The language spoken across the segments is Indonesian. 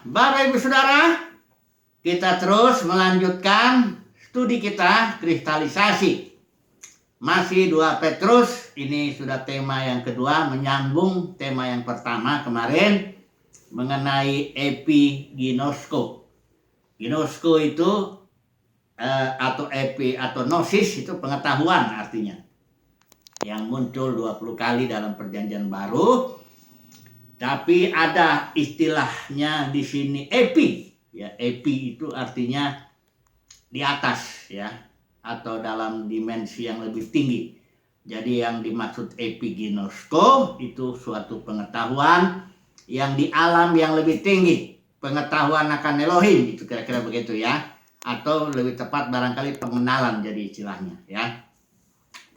Bapak Ibu Saudara, kita terus melanjutkan studi kita kristalisasi. Masih 2 Petrus, ini sudah tema yang kedua, menyambung tema yang pertama kemarin mengenai epiginosko. Ginosko itu atau epi atau gnosis itu pengetahuan artinya. Yang muncul 20 kali dalam Perjanjian Baru. Tapi ada istilahnya di sini epi, ya epi itu artinya di atas, ya, atau dalam dimensi yang lebih tinggi. Jadi yang dimaksud epiginosko itu suatu pengetahuan yang di alam yang lebih tinggi, pengetahuan akan Elohim, itu kira-kira begitu ya, atau lebih tepat barangkali pengenalan jadi istilahnya, ya,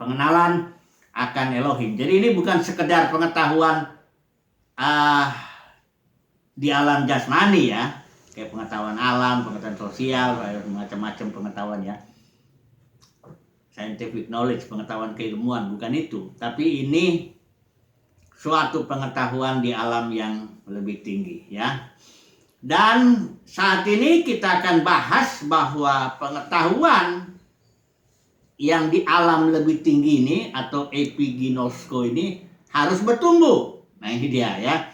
pengenalan akan Elohim. Jadi ini bukan sekedar pengetahuan di alam jasmani ya, kayak pengetahuan alam, pengetahuan sosial, macam-macam pengetahuan ya, scientific knowledge, pengetahuan keilmuan, bukan itu. Tapi ini suatu pengetahuan di alam yang lebih tinggi ya. Dan saat ini kita akan bahas bahwa pengetahuan yang di alam lebih tinggi ini atau epiginosko ini harus bertumbuh. Nah ini dia ya.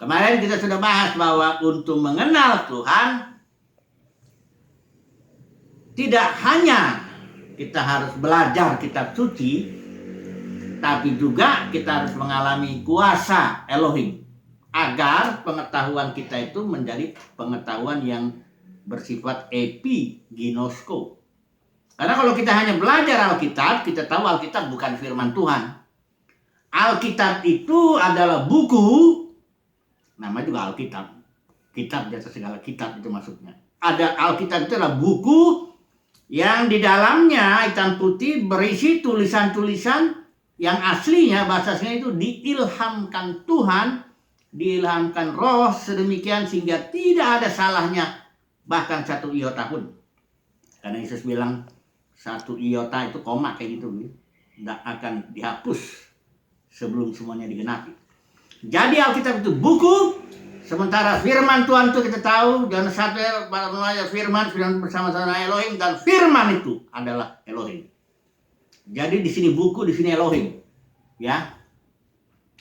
Kemarin kita sudah bahas bahwa untuk mengenal Tuhan tidak hanya kita harus belajar kitab suci, tapi juga kita harus mengalami kuasa Elohim agar pengetahuan kita itu menjadi pengetahuan yang bersifat epiginosko. Karena kalau kita hanya belajar Alkitab, kita tahu Alkitab bukan firman Tuhan. Alkitab itu adalah buku, nama juga Alkitab, kitab di atas segala kitab itu maksudnya. Ada Alkitab itu adalah buku yang di dalamnya hitam putih berisi tulisan-tulisan yang aslinya bahasa aslinya itu diilhamkan Tuhan, diilhamkan Roh sedemikian sehingga tidak ada salahnya bahkan 1 iota pun. Karena Yesus bilang 1 iota itu koma kayak gitu, tidak akan dihapus sebelum semuanya digenapi. Jadi Alkitab itu buku, sementara firman Tuhan itu kita tahu jangan satu firman bersama-sama Elohim, dan firman itu adalah Elohim. Jadi di sini buku, di sini Elohim. Ya.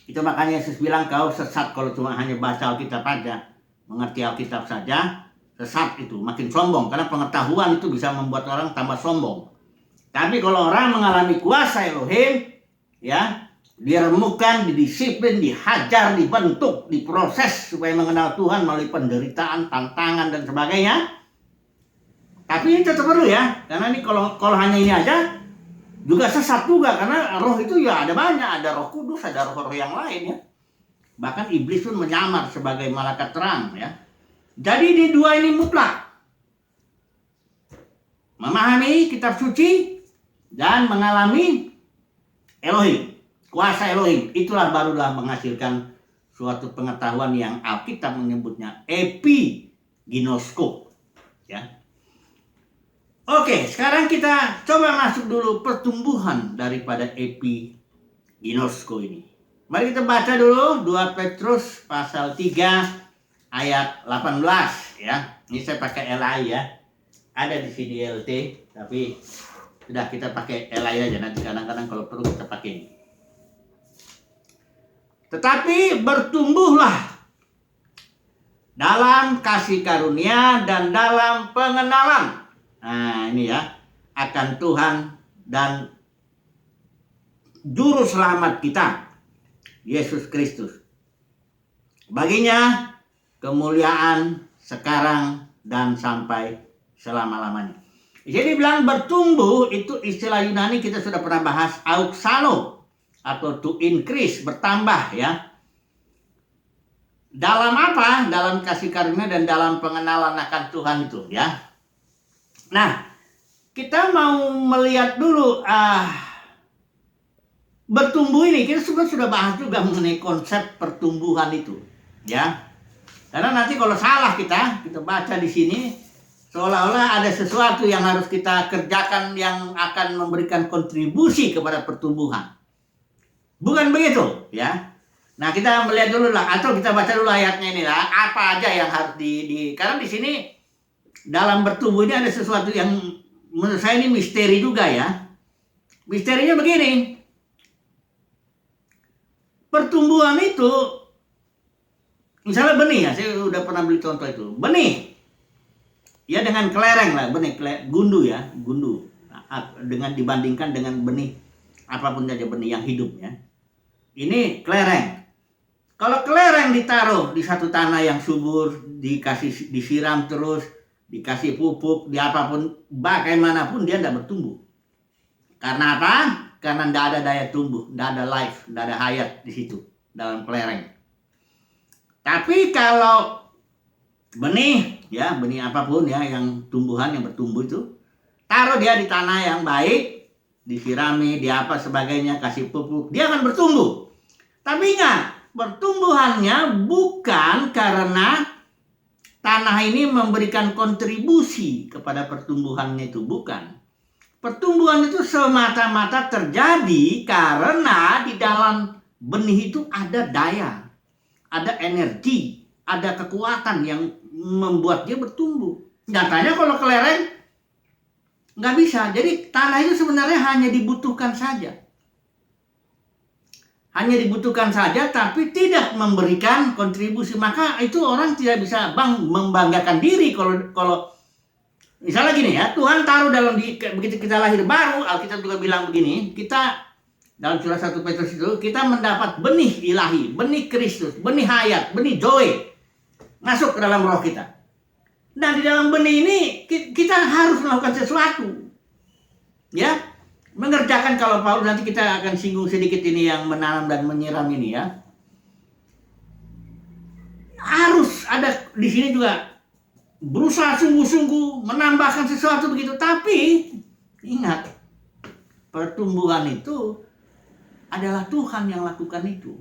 Itu makanya Yesus bilang kau sesat kalau cuma hanya baca Alkitab aja, mengerti Alkitab saja, sesat itu, makin sombong karena pengetahuan itu bisa membuat orang tambah sombong. Tapi kalau orang mengalami kuasa Elohim, ya, diremukkan, didisiplin, dihajar, dibentuk, diproses supaya mengenal Tuhan melalui penderitaan, tantangan dan sebagainya. Tapi ini tetap perlu ya, karena ini kalau hanya ini aja juga sesat juga, karena roh itu ya ada banyak, ada Roh Kudus, ada roh-roh yang lain ya. Bahkan iblis pun menyamar sebagai malaikat terang ya. Jadi di dua ini mutlak. Memahami kitab suci dan mengalami Elohim. Kuasa Elohim, itulah barulah menghasilkan suatu pengetahuan yang Alkitab menyebutnya epiginosko. Ya. Oke, sekarang kita coba masuk dulu pertumbuhan daripada epiginosko ini. Mari kita baca dulu 2 Petrus pasal 3 ayat 18 ya. Ini saya pakai LI ya. Ada di sini LT, tapi sudah kita pakai LI aja, nanti kadang-kadang kalau perlu kita pakai ini. Tetapi bertumbuhlah dalam kasih karunia dan dalam pengenalan. Nah ini ya, akan Tuhan dan Juru Selamat kita, Yesus Kristus. Baginya kemuliaan sekarang dan sampai selama-lamanya. Jadi bilang bertumbuh itu istilah Yunani kita sudah pernah bahas, auxano, atau to increase, bertambah ya. Dalam apa? Dalam kasih karunia dan dalam pengenalan akan Tuhan itu ya. Nah, kita mau melihat dulu bertumbuh ini. Kita sudah bahas juga mengenai konsep pertumbuhan itu ya. Karena nanti kalau salah kita baca di sini seolah-olah ada sesuatu yang harus kita kerjakan yang akan memberikan kontribusi kepada pertumbuhan. Bukan begitu ya. Nah, kita melihat dulu lah, atau kita baca dulu ayatnya ini lah, apa aja yang harus karena di sini dalam bertumbuh ini ada sesuatu yang menurut saya ini misteri juga ya. Misterinya begini, pertumbuhan itu, misalnya benih ya, saya udah pernah beli contoh itu, benih, ya dengan kelereng lah, benih, gundu ya, gundu, dengan dibandingkan dengan benih, apapun saja benih yang hidup ya. Ini kelereng. Kalau kelereng ditaruh di satu tanah yang subur, disiram terus, dikasih pupuk, di apapun, bagaimanapun dia tidak bertumbuh. Karena apa? Karena tidak ada daya tumbuh, tidak ada life, tidak ada hayat di situ dalam kelereng. Tapi kalau benih, ya benih apapun ya, yang tumbuhan yang bertumbuh itu, taruh dia di tanah yang baik, disirami, di apa sebagainya, kasih pupuk, dia akan bertumbuh. Tapi ingat, pertumbuhannya bukan karena tanah ini memberikan kontribusi kepada pertumbuhannya, itu bukan. Pertumbuhan itu semata-mata terjadi karena di dalam benih itu ada daya, ada energi, ada kekuatan yang membuat dia bertumbuh. Nyatanya kalau kelereng nggak bisa. Jadi tanah itu sebenarnya hanya dibutuhkan saja. Hanya dibutuhkan saja, tapi tidak memberikan kontribusi. Maka itu orang tidak bisa membanggakan diri kalau misalnya gini ya, Tuhan taruh dalam begitu kita lahir baru, Alkitab juga bilang begini, kita dalam surah 1 Petrus itu, kita mendapat benih ilahi, benih Kristus, benih hayat, benih joy, masuk ke dalam roh kita. Nah, di dalam benih ini kita harus melakukan sesuatu. Ya, mengerjakan, kalau Paulus nanti kita akan singgung sedikit ini yang menanam dan menyiram ini ya. Harus ada di sini juga berusaha sungguh-sungguh menambahkan sesuatu begitu. Tapi ingat, pertumbuhan itu adalah Tuhan yang lakukan itu.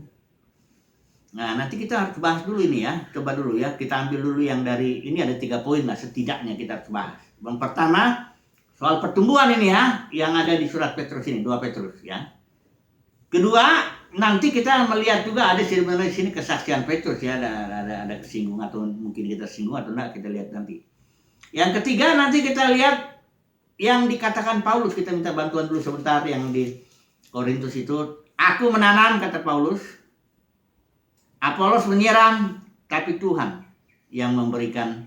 Nah, nanti kita harus bahas dulu ini ya. Coba dulu ya, kita ambil dulu yang dari ini, ada 3 poin lah setidaknya kita harus bahas. Yang pertama, soal pertumbuhan ini ya, yang ada di surat Petrus ini, 2 Petrus ya. Kedua, nanti kita melihat juga ada sebenarnya di sini kesaksian Petrus ya, ada kesinggung atau mungkin kita singgung atau enggak, kita lihat nanti. Yang ketiga, nanti kita lihat yang dikatakan Paulus, kita minta bantuan dulu sebentar yang di Korintus itu. Aku menanam, kata Paulus, Apolos menyiram, tapi Tuhan yang memberikan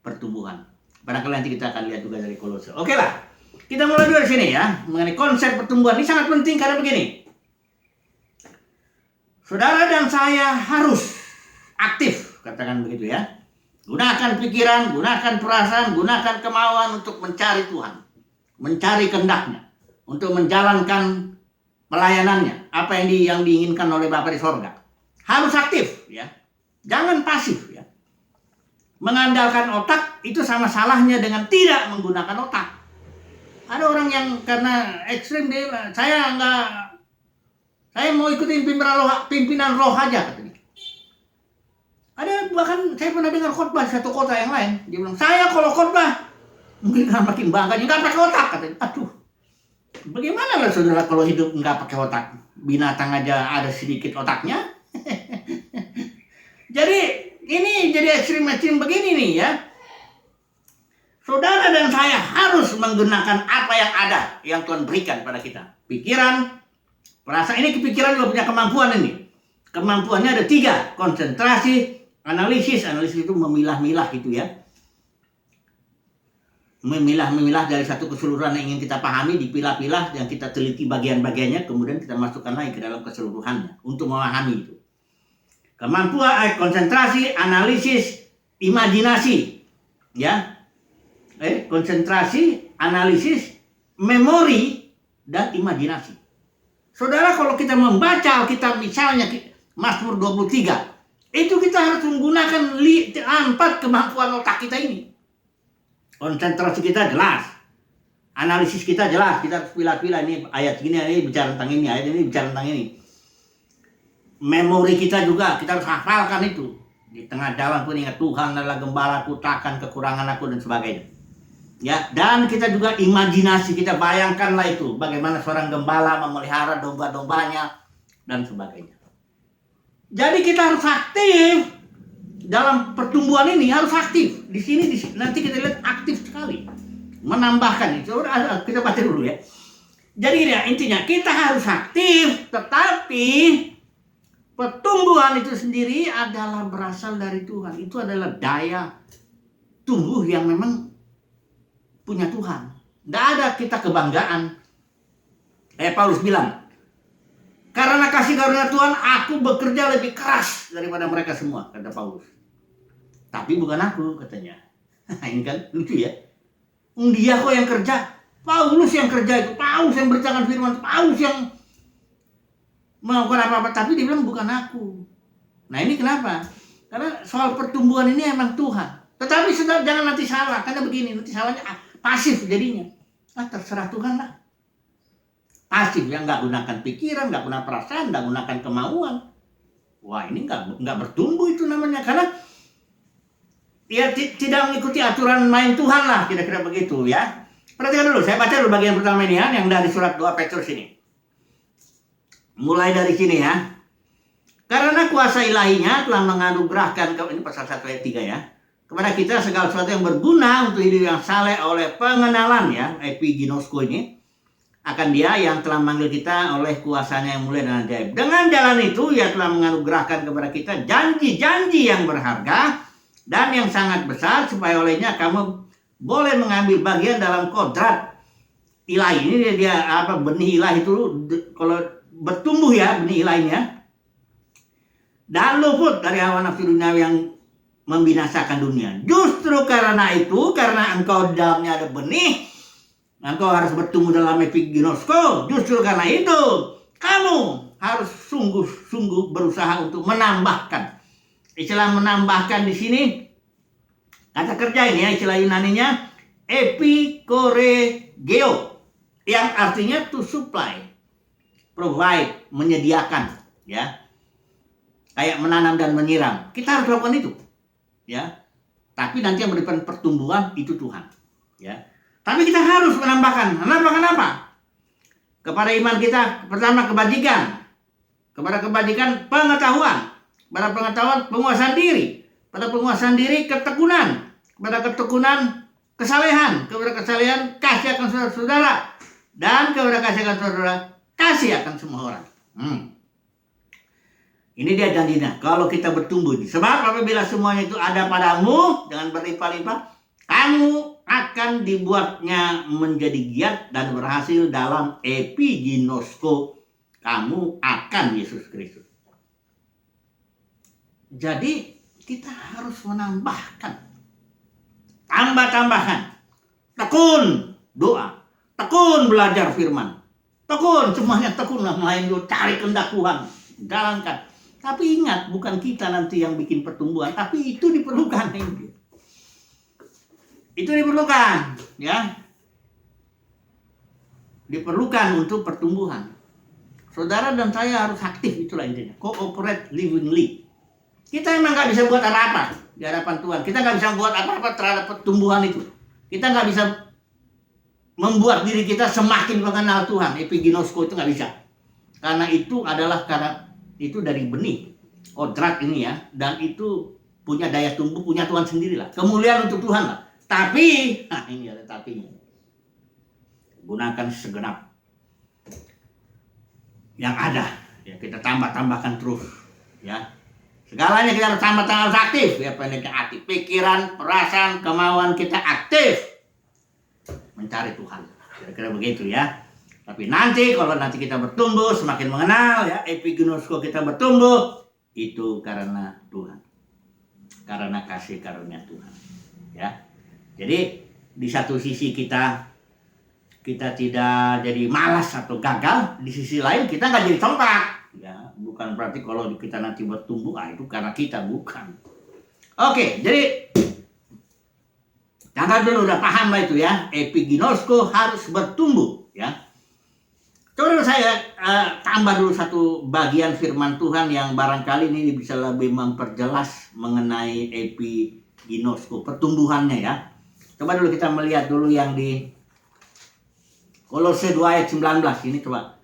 pertumbuhan. Barangkali nanti kita akan lihat juga dari Kolose. Oke lah, kita mulai dulu di sini ya, mengenai konsep pertumbuhan. Ini sangat penting karena begini, saudara dan saya harus aktif, katakan begitu ya. Gunakan pikiran, gunakan perasaan, gunakan kemauan untuk mencari Tuhan, mencari kehendak-Nya, untuk menjalankan pelayanannya, apa yang diinginkan oleh Bapa di sorga. Harus aktif ya, jangan pasif ya. Mengandalkan otak itu sama salahnya dengan tidak menggunakan otak. Ada orang yang karena ekstrim, dia saya mau ikutin pimpinan roh aja katanya. Ada bahkan saya pernah dengar khotbah satu kota yang lain, dia bilang, saya kalau khotbah mungkin makin bangga, nggak pakai otak katanya. Aduh, bagaimana lah saudara kalau hidup nggak pakai otak? Binatang aja ada sedikit otaknya. Jadi ini jadi ekstrim begini nih ya. Saudara dan saya harus menggunakan apa yang ada, yang Tuhan berikan pada kita. Pikiran, perasaan, ini kepikiran juga punya kemampuan ini. Kemampuannya ada 3, konsentrasi, analisis. Analisis itu memilah-milah gitu ya. Memilah-milah dari satu keseluruhan yang ingin kita pahami, dipilah-pilah, yang kita teliti bagian-bagiannya, kemudian kita masukkan lagi ke dalam keseluruhannya untuk memahami itu. Kemampuan konsentrasi, analisis, imajinasi, ya, konsentrasi, analisis, memori, dan imajinasi. Saudara, kalau kita membaca Alkitab misalnya Mazmur 23, itu kita harus menggunakan 4 kemampuan otak kita ini. Konsentrasi kita jelas, analisis kita jelas, kita harus pilih-pilih ini ayat ini bicara tentang ini, ayat ini bicara tentang ini. Memori kita juga, kita harus hafalkan itu. Di tengah jalan pun ingat, Tuhan adalah gembalaku, takkan kekurangan aku, dan sebagainya. Ya, dan kita juga imajinasi, kita bayangkanlah itu, bagaimana seorang gembala memelihara domba-dombanya, dan sebagainya. Jadi kita harus aktif dalam pertumbuhan ini, harus aktif. Di sini nanti kita lihat aktif sekali. Menambahkan itu. Kita baca dulu ya. Jadi ya, intinya kita harus aktif, tetapi pertumbuhan itu sendiri adalah berasal dari Tuhan. Itu adalah daya tumbuh yang memang punya Tuhan. Tidak ada kita kebanggaan. Paulus bilang, karena kasih karunia Tuhan, aku bekerja lebih keras daripada mereka semua, kata Paulus. Tapi bukan aku, katanya. Ini kan lucu ya. Dia kok yang kerja, Paulus yang kerja itu, Paulus yang beritakan firman, Paulus yang melakukan apa-apa, tapi dia bilang bukan aku. Nah ini kenapa? Karena soal pertumbuhan ini emang Tuhan. Tetapi saudara jangan nanti salah, karena begini, nanti salahnya pasif jadinya. Terserah Tuhan lah. Pasif yang nggak gunakan pikiran, nggak gunakan perasaan, nggak gunakan kemauan. Wah ini nggak bertumbuh itu namanya, karena dia tidak mengikuti aturan main Tuhan lah, kira-kira begitu ya. Perhatikan dulu, saya baca dulu bagian pertama ini ya, yang dari surat 2 Petrus ini. Mulai dari sini ya. Karena kuasa ilahinya telah menganugerahkan, ini pasal 1 ayat 3 ya, kepada kita segala sesuatu yang berguna untuk hidup yang saleh oleh pengenalan ya, epiginosko ini, akan Dia yang telah memanggil kita oleh kuasanya yang mulia dan ajaib. Dengan jalan itu Ia telah menganugerahkan kepada kita janji-janji yang berharga dan yang sangat besar, supaya olehnya kamu boleh mengambil bagian dalam kodrat ilahi. Ini dia benih ilahi itu kalau bertumbuh ya, benih ilahinya, dan luput dari hawa nafsu dunia yang membinasakan dunia. Justru karena itu, karena engkau di dalamnya ada benih, engkau harus bertumbuh dalam epiginosko. Justru karena itu kamu harus sungguh-sungguh berusaha untuk menambahkan. Istilah menambahkan di sini kata kerja ini ya, istilah Yunaninya epikoregeo, yang artinya to supply, provide, menyediakan ya. Kayak menanam dan menyiram. Kita harus lakukan itu ya. Tapi nanti yang memberikan pertumbuhan itu Tuhan ya. Tapi kita harus menambahkan apa? Kepada iman kita, pertama kebajikan. Kepada kebajikan pengetahuan. Pada pengetahuan penguasaan diri. Pada penguasaan diri ketekunan. Kepada ketekunan kesalehan. Kepada kesalehan kasih akan saudara-saudara. Dan kepada kasih akan saudara, kasih akan semua orang. Ini dia janjinya. Kalau kita bertumbuh. Sebab apabila semuanya itu ada padamu dengan berlimpah-limpah, kamu akan dibuatnya menjadi giat dan berhasil dalam epiginosko. Kamu akan Yesus Kristus. Jadi kita harus menambahkan. Tambah-tambahan. Tekun doa. Tekun belajar firman. Tekun, semuanya tekun lah. Melain lu cari kehendak Tuhan. Jalankan. Tapi ingat, bukan kita nanti yang bikin pertumbuhan. Tapi itu diperlukan. Itu diperlukan, ya. Diperlukan untuk pertumbuhan. Saudara dan saya harus aktif, itulah intinya. Cooperate livingly. Kita emang nggak bisa buat apa-apa di hadapan Tuhan. Kita nggak bisa buat apa-apa terhadap pertumbuhan itu. Kita nggak bisa membuat diri kita semakin mengenal Tuhan. Epiginosko itu nggak bisa. Karena itu dari benih. Kodrat ini ya. Dan itu punya daya tumbuh, punya Tuhan sendirilah. Kemuliaan untuk Tuhan lah. Tapi, ini ada tapinya. Gunakan segenap yang ada. Ya, kita tambahkan terus. Ya, segalanya kita harus tambah aktif. Ya, pendeknya aktif. Pikiran, perasaan, kemauan kita aktif mencari Tuhan. Kira-kira begitu ya. Tapi nanti kalau kita bertumbuh, semakin mengenal ya, epiginosko kita bertumbuh, itu karena Tuhan. Karena kasih karunia Tuhan. Ya. Jadi di satu sisi kita tidak jadi malas atau gagal, di sisi lain kita nggak jadi sompak. Ya, bukan berarti kalau kita nanti bertumbuh, itu karena kita, bukan. Oke, jadi tanggal dulu udah paham lah itu ya, epiginosko harus bertumbuh ya. Coba saya tambah dulu satu bagian firman Tuhan yang barangkali ini bisa lebih memperjelas mengenai epiginosko, pertumbuhannya ya. Coba dulu kita melihat dulu yang di Kolose 2 ayat 19. Ini coba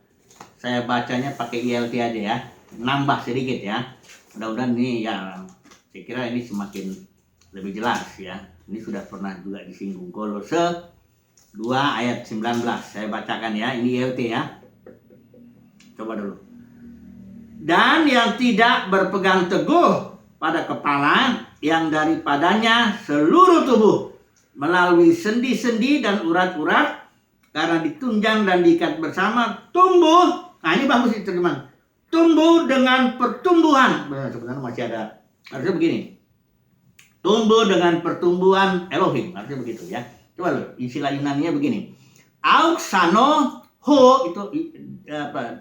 saya bacanya pakai ILT aja ya. Nambah sedikit ya. Mudah-mudahan ini ya, saya kira ini semakin lebih jelas ya. Ini sudah pernah juga disinggung. Kolose 2 ayat 19. Saya bacakan ya, ini ILT ya. Coba dulu. Dan yang tidak berpegang teguh pada kepala, yang daripadanya seluruh tubuh melalui sendi-sendi dan urat-urat, karena ditunjang dan diikat bersama, tumbuh. Nah ini bagus itu teman. Tumbuh dengan pertumbuhan. Sebenarnya masih ada, harusnya begini. Tumbuh dengan pertumbuhan Elohim, harusnya begitu ya. Coba loh, istilah Yunani-nya begini. Auxano ho, itu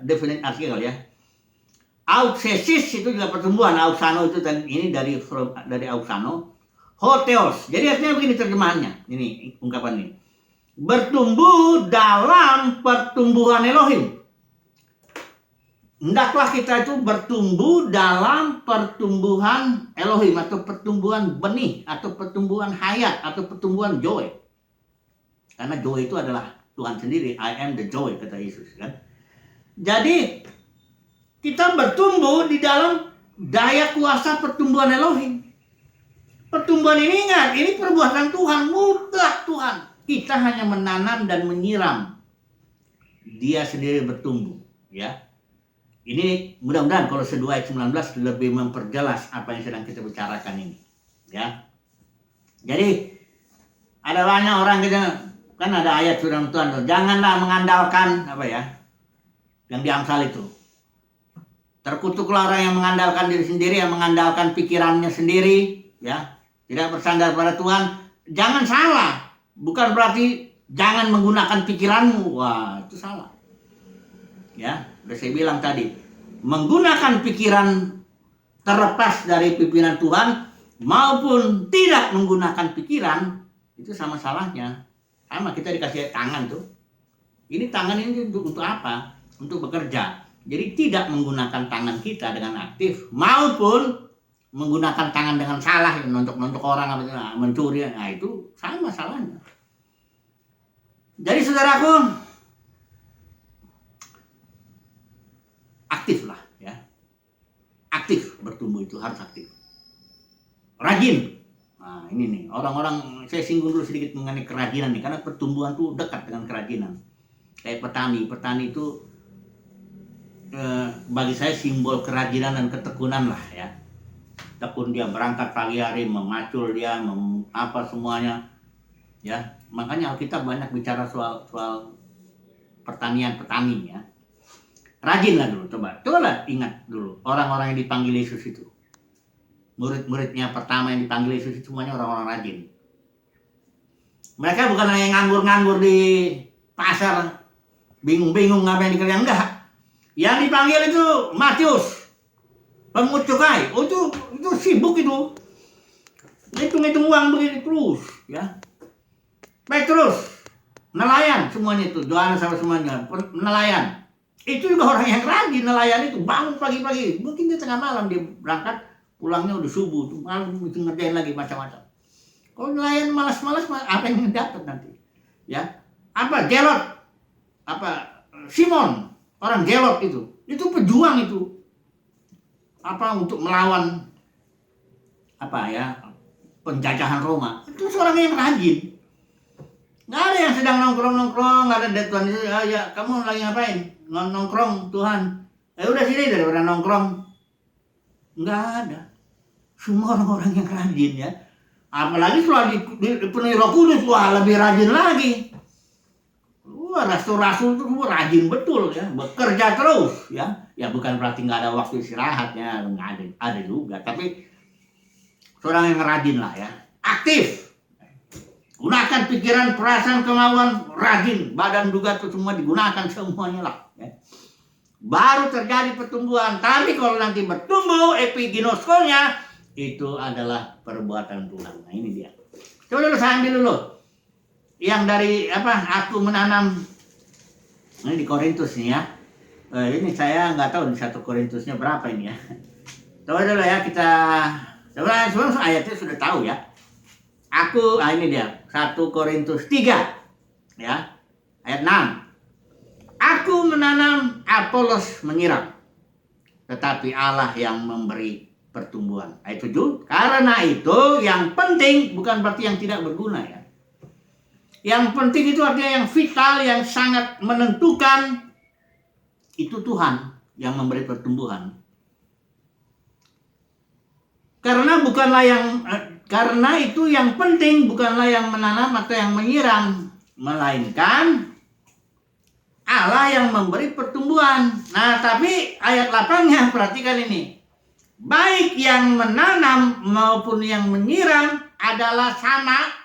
definite artikel ya. Auxesis itu juga pertumbuhan. Auxano itu ini dari auxano. Hoteos. Jadi artinya begini terjemahannya. Ini ungkapan ini. Bertumbuh dalam pertumbuhan Elohim. Hendaklah kita itu bertumbuh dalam pertumbuhan Elohim, atau pertumbuhan benih, atau pertumbuhan hayat, atau pertumbuhan joy. Karena joy itu adalah Tuhan sendiri. I am the joy, kata Yesus kan. Jadi kita bertumbuh di dalam daya kuasa pertumbuhan Elohim. Pertumbuhan ini, ingat, ini perbuatan Tuhan, mutlak Tuhan. Kita hanya menanam dan menyiram. Dia sendiri bertumbuh, ya. Ini mudah-mudahan kalau 2 ayat 19 lebih memperjelas apa yang sedang kita bicarakan ini, ya. Jadi ada banyak orang kita kan ada ayat firman Tuhan tuh, janganlah mengandalkan apa ya, yang di Amsal itu. Terkutuklah orang yang mengandalkan diri sendiri, yang mengandalkan pikirannya sendiri, ya. Tidak bersandar pada Tuhan. Jangan salah. Bukan berarti jangan menggunakan pikiranmu. Wah, itu salah. Ya, udah saya bilang tadi. Menggunakan pikiran terlepas dari pimpinan Tuhan maupun tidak menggunakan pikiran, itu sama salahnya. Sama, kita dikasih tangan tuh. Ini tangan ini untuk apa? Untuk bekerja. Jadi tidak menggunakan tangan kita dengan aktif maupun menggunakan tangan dengan salah, nontok-nontok orang, mencuri, nah itu sama salahnya. Jadi saudaraku, aktif lah ya. Aktif bertumbuh itu harus aktif. Rajin. Nah ini nih, orang-orang, saya singgung dulu sedikit mengenai kerajinan nih, karena pertumbuhan itu dekat dengan kerajinan. Kayak petani itu bagi saya simbol kerajinan dan ketekunan lah ya. Tekun, dia berangkat pagi hari, memacul dia, apa semuanya, ya. Makanya Alkitab banyak bicara soal pertanian petani ya. Rajin lah dulu, coba lah ingat dulu orang-orang yang dipanggil Yesus itu, murid-muridnya pertama yang dipanggil Yesus itu semuanya orang-orang rajin. Mereka bukan yang nganggur-nganggur di pasar, bingung-bingung apa yang dikerjakan, enggak. Yang dipanggil itu Matius, pemungut cukai. Oh itu sibuk itu. Hitung-hitung uang begini terus, ya. Petrus, nelayan semuanya itu. Yohanes sama semuanya, nelayan. Itu juga orang yang rajin nelayan itu. Bangun pagi-pagi, mungkin di tengah malam dia berangkat, pulangnya udah subuh. Malam itu ngerjain lagi macam-macam. Kalau nelayan malas-malas, apa yang dapat nanti? Ya, apa Gelot, apa Simon, orang Gelot itu pejuang itu. Apa untuk melawan apa ya, penjajahan Roma. Itu seorang yang rajin. Nggak ada yang sedang nongkrong, nggak ada Tuhan itu, ya kamu lagi ngapain? Nongkrong Tuhan. Udah sini daripada nongkrong. Nggak ada. Semua orang-orang yang rajin ya. Apalagi setelah dipenuhi Roh Kudus, wah lebih rajin lagi. Wah, rasul-rasul itu semua rajin betul ya, bekerja terus ya. Ya bukan berarti nggak ada waktu istirahatnya, nggak ada juga. Tapi seorang yang rajin lah ya, aktif. Gunakan pikiran, perasaan, kemauan, rajin. Badan juga itu semua digunakan semuanya lah. Ya. Baru terjadi pertumbuhan. Tapi kalau nanti bertumbuh, epiginoskonya, itu adalah perbuatan Tuhan. Nah ini dia. Coba dulu saya ambil dulu. Yang dari apa? Aku menanam. Ini di Korintus nih ya. Ini saya nggak tahu di 1 Korintusnya berapa ini ya. Coba dulu ya kita. Coba sebelum ayatnya sudah tahu ya. Aku, ini dia, 1 Korintus 3, ya, ayat 6. Aku menanam, Apolos menyiram, tetapi Allah yang memberi pertumbuhan. Ayat 7. Karena itu yang penting bukan berarti yang tidak berguna ya. Yang penting itu artinya yang vital, yang sangat menentukan, itu Tuhan yang memberi pertumbuhan. Karena itu yang penting bukanlah yang menanam atau yang menyiram, melainkan Allah yang memberi pertumbuhan. Nah, tapi ayat 8-nya perhatikan ini. Baik yang menanam maupun yang menyiram adalah sama,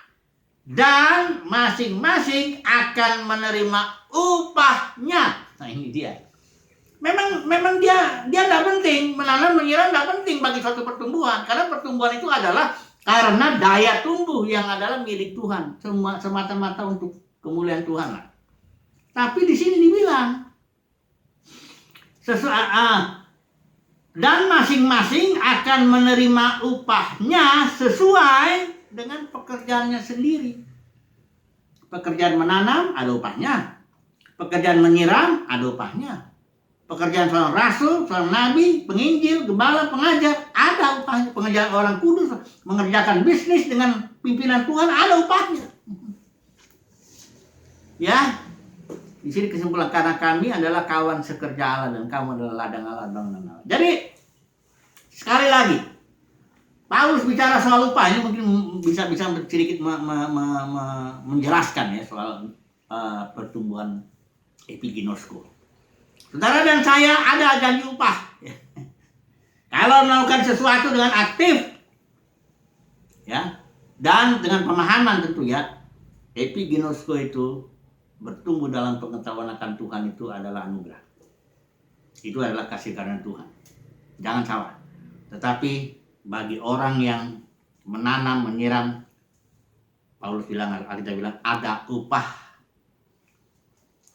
dan masing-masing akan menerima upahnya. Nah, ini dia. Memang dia tidak penting, menanam menyiram tidak penting bagi suatu pertumbuhan, karena pertumbuhan itu adalah karena daya tumbuh yang adalah milik Tuhan, semata-mata untuk kemuliaan Tuhan lah. Tapi di sini dibilang dan masing-masing akan menerima upahnya sesuai dengan pekerjaannya sendiri. Pekerjaan menanam ada upahnya, pekerjaan menyiram ada upahnya, pekerjaan seorang rasul, seorang nabi, penginjil, gembala, pengajar ada upahnya, pengerjaan orang kudus, mengerjakan bisnis dengan pimpinan Tuhan ada upahnya. Ya, di sini kesimpulan, karena kami adalah kawan sekerja Allah dan kamu adalah ladang Allah. Jadi sekali lagi Paulus bicara soal upah ini mungkin bisa sedikit menjelaskan ya soal pertumbuhan epiginosko. Saudara dan saya ada janji upah. Kalau melakukan sesuatu dengan aktif, ya, dan dengan pemahaman tentu ya, epiginosko itu bertumbuh dalam pengetahuan akan Tuhan itu adalah anugerah. Itu adalah kasih karunia Tuhan. Jangan salah. Tetapi bagi orang yang menanam, menyiram, Paulus bilang, Alkitab bilang ada upah.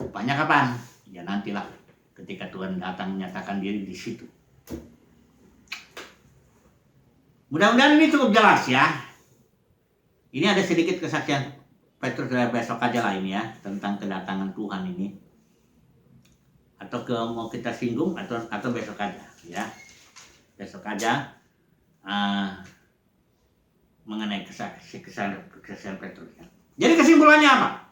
Upahnya kapan? Ya nantilah ketika Tuhan datang menyatakan diri di situ. Mudah-mudahan ini cukup jelas ya. Ini ada sedikit kesaksian Petrus besok aja lah ini ya, tentang kedatangan Tuhan ini. Atau mau kita singgung atau besok aja ya. Besok aja mengenai kesaksian Petrus ya. Jadi kesimpulannya apa?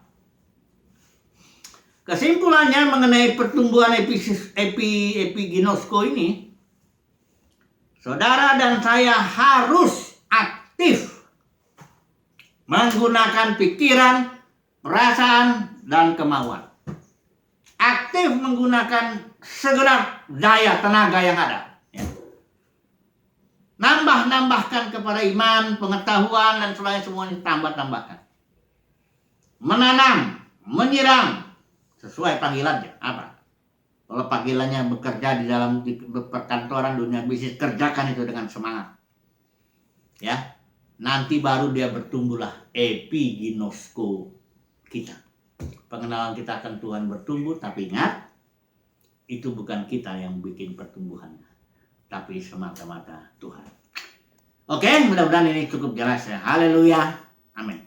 Kesimpulannya mengenai pertumbuhan epiginosko ini, saudara dan saya harus aktif menggunakan pikiran, perasaan, dan kemauan. Aktif menggunakan segenap daya tenaga yang ada. Ya. Nambahkan kepada iman, pengetahuan, dan selain semuanya tambahkan. Menanam, menyiram, sesuai panggilannya. Apa? Kalau panggilannya bekerja di dalam perkantoran, dunia bisnis, kerjakan itu dengan semangat. Ya. Nanti baru dia bertumbuhlah epiginosko kita. Pengenalan kita akan Tuhan bertumbuh, tapi ingat, itu bukan kita yang bikin pertumbuhannya, tapi semata-mata Tuhan. Oke, mudah-mudahan ini cukup jelas ya. Haleluya. Amin.